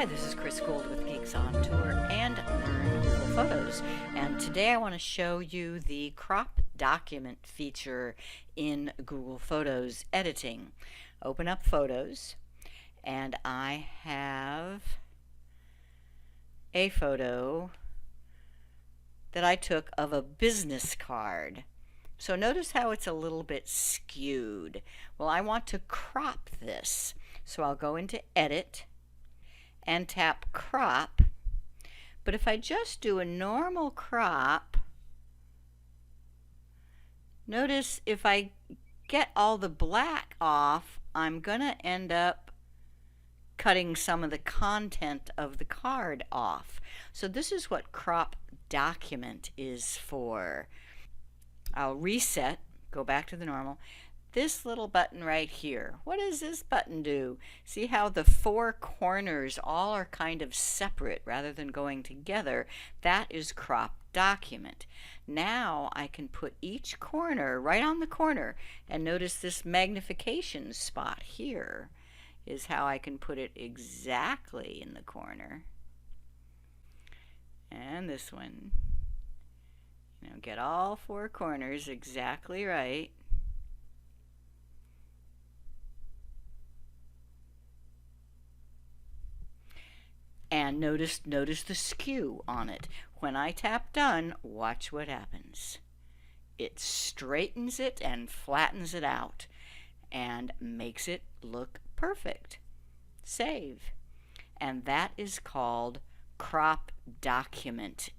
Hi, this is Guld with Geeks On Tour and Learn Google Photos. And today I want to show you the crop document feature in Google Photos editing. Open up Photos, and I have a photo that I took of a business card. So notice how it's a little bit skewed. Well, I want to crop this. So I'll go into Edit and tap Crop. But if I just do a normal crop, notice if I get all the black off, I'm going to end up cutting some of the content of the card off. So this is what crop document is for. I'll reset, go back to the normal. This little button right here, what does this button do? See how the four corners all are kind of separate rather than going together? That is crop document. Now I can put each corner right on the corner, and notice this magnification spot here is how I can put it exactly in the corner. And this one, get all four corners exactly right. And notice the skew on it. When I tap done, watch what happens. It straightens it and flattens it out and makes it look perfect. Save. And that is called crop document.